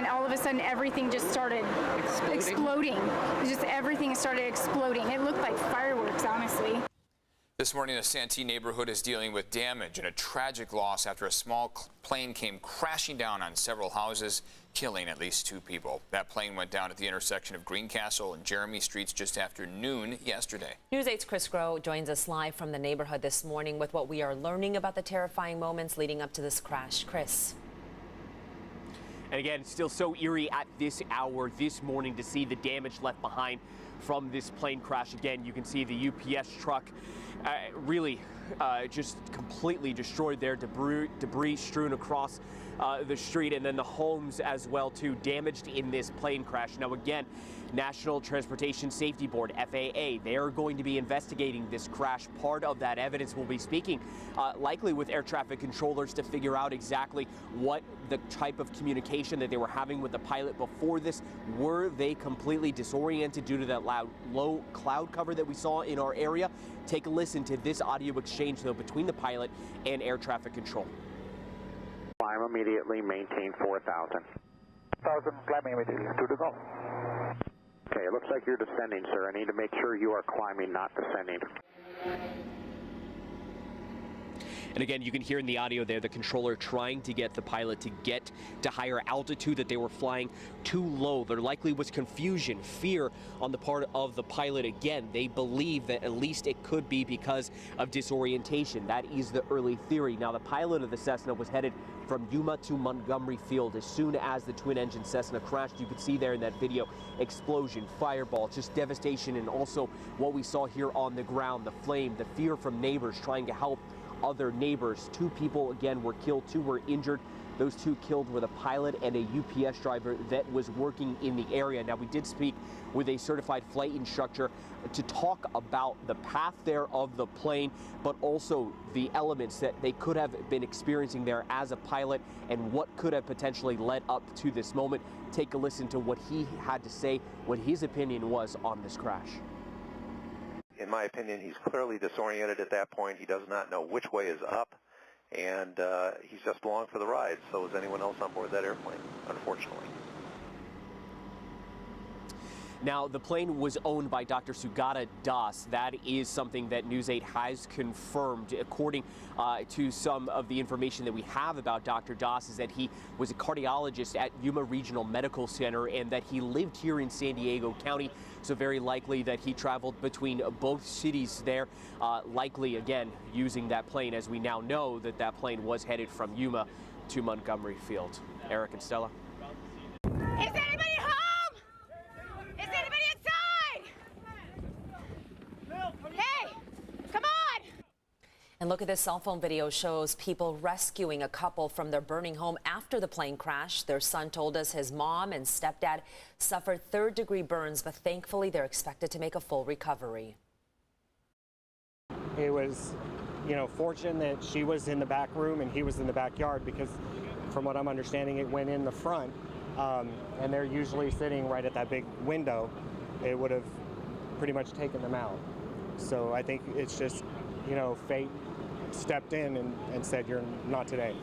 then all of a sudden everything just started exploding. Just everything started exploding. It looked like fireworks, honestly. This morning, a Santee neighborhood is dealing with damage and a tragic loss after a small plane came crashing down on several houses, killing at least 2 people. That plane went down at the intersection of Greencastle and Jeremy Streets just after noon yesterday. News 8's Chris Groh joins us live from the neighborhood this morning with what we are learning about the terrifying moments leading up to this crash. Chris. And again, it's still so eerie at this hour this morning to see the damage left behind from this plane crash. Again, you can see the UPS truck really just completely destroyed there, debris strewn across the street, and then the homes as well too damaged in this plane crash. Now again, National Transportation Safety Board, FAA, they are going to be investigating this crash. Part of that evidence will be speaking likely with air traffic controllers to figure out exactly what the type of communication that they were having with the pilot before this. Were they completely disoriented due to that low cloud cover that we saw in our area? Take a listen to this audio exchange though between the pilot and air traffic control. Climb immediately, maintain 4,000. 1,000, climbing immediately, 2 to go. Okay, it looks like you're descending, sir. I need to make sure you are climbing, not descending. And again, you can hear in the audio there the controller trying to get the pilot to get to higher altitude, that they were flying too low. There likely was confusion, fear on the part of the pilot. Again, they believe that at least it could be because of disorientation. That is the early theory. Now, the pilot of the Cessna was headed from Yuma to Montgomery Field. As soon as the twin-engine Cessna crashed, you could see there in that video, explosion, fireball, just devastation, and also what we saw here on the ground, the flame, the fear from neighbors trying to help other neighbors. 2 people, again, were killed, 2 were injured. Those 2 killed were the pilot and a UPS driver that was working in the area. Now, we did speak with a certified flight instructor to talk about the path there of the plane, but also the elements that they could have been experiencing there as a pilot and what could have potentially led up to this moment. Take a listen to what he had to say, what his opinion was on this crash. In my opinion, he's clearly disoriented at that point. He does not know which way is up, and he's just along for the ride. So is anyone else on board that airplane, unfortunately. Now, the plane was owned by Dr. Sugata Das. That is something that News 8 has confirmed. According to some of the information that we have about Dr. Das, is that he was a cardiologist at Yuma Regional Medical Center and that he lived here in San Diego County. So very likely that he traveled between both cities there, likely, again, using that plane, as we now know that that plane was headed from Yuma to Montgomery Field. Eric and Stella. Is anybody home? Is anybody inside? Hey, come on! And look at this cell phone video shows people rescuing a couple from their burning home after the plane crash. Their son told us his mom and stepdad suffered 3rd-degree burns, but thankfully they're expected to make a full recovery. It was, fortunate that she was in the back room and he was in the backyard, because from what I'm understanding, it went in the front, and they're usually sitting right at that big window. It would have pretty much taken them out. So I think it's just, fate stepped in and said, you're not today.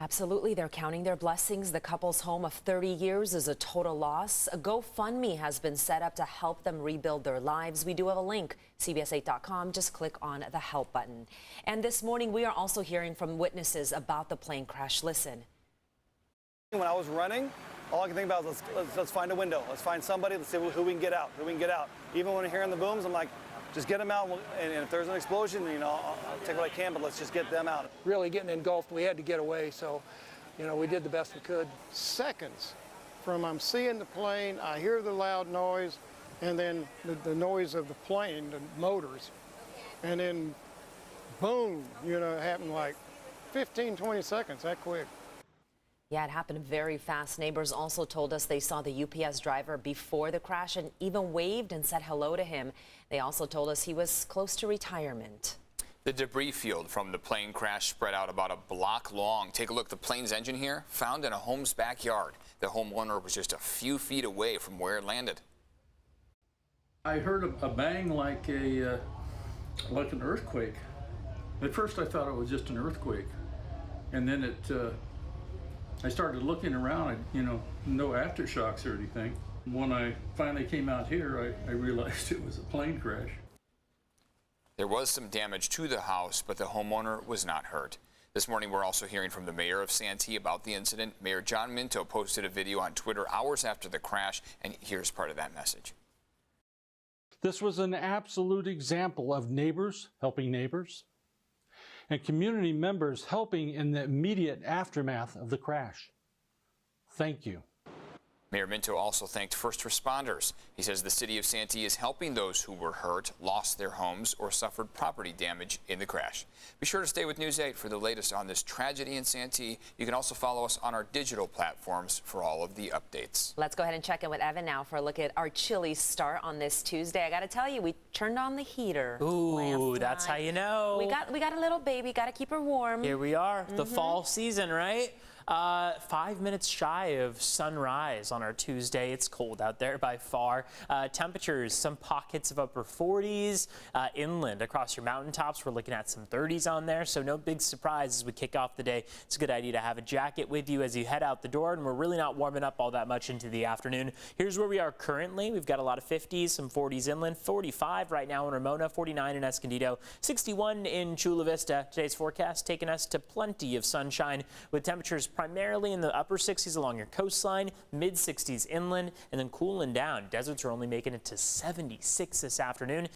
Absolutely. They're counting their blessings. The couple's home of 30 years is a total loss. A GoFundMe has been set up to help them rebuild their lives. We do have a link, CBS8.com. Just click on the help button. And this morning, we are also hearing from witnesses about the plane crash. Listen. When I was running, all I can think about is let's find a window. Let's find somebody. Let's see who we can get out. Even when I'm hearing the booms, I'm like, just get them out, and if there's an explosion, I'll take what I can, but let's just get them out. Really getting engulfed, we had to get away, so, we did the best we could. Seconds from I'm seeing the plane, I hear the loud noise, and then the noise of the plane, the motors, and then boom, it happened like 15, 20 seconds, that quick. Yeah, it happened very fast. Neighbors also told us they saw the UPS driver before the crash and even waved and said hello to him. They also told us he was close to retirement. The debris field from the plane crash spread out about a block long. Take a look. The plane's engine here, found in a home's backyard. The homeowner was just a few feet away from where it landed. I heard a bang like an earthquake. At first I thought it was just an earthquake, and then I started looking around, no aftershocks or anything. When I finally came out here, I realized it was a plane crash. There was some damage to the house, but the homeowner was not hurt. This morning, we're also hearing from the mayor of Santee about the incident. Mayor John Minto posted a video on Twitter hours after the crash, and here's part of that message. This was an absolute example of neighbors helping neighbors and community members helping in the immediate aftermath of the crash. Thank you. Mayor Minto also thanked first responders. He says the city of Santee is helping those who were hurt, lost their homes, or suffered property damage in the crash. Be sure to stay with News 8 for the latest on this tragedy in Santee. You can also follow us on our digital platforms for all of the updates. Let's go ahead and check in with Evan now for a look at our chilly start on this Tuesday. I got to tell you, we turned on the heater. Ooh, that's how you know. We got a little baby, got to keep her warm. Here we are, the fall season, right? 5 minutes shy of sunrise on our Tuesday. It's cold out there by far. Temperatures, some pockets of upper 40s. Inland across your mountaintops, we're looking at some 30s on there, so no big surprise as we kick off the day. It's a good idea to have a jacket with you as you head out the door, and we're really not warming up all that much into the afternoon. Here's where we are currently. We've got a lot of 50s, some 40s inland, 45 right now in Ramona, 49 in Escondido, 61 in Chula Vista. Today's forecast taking us to plenty of sunshine with temperatures primarily in the upper 60s along your coastline, mid 60s inland, and then cooling down. Deserts are only making it to 76 this afternoon.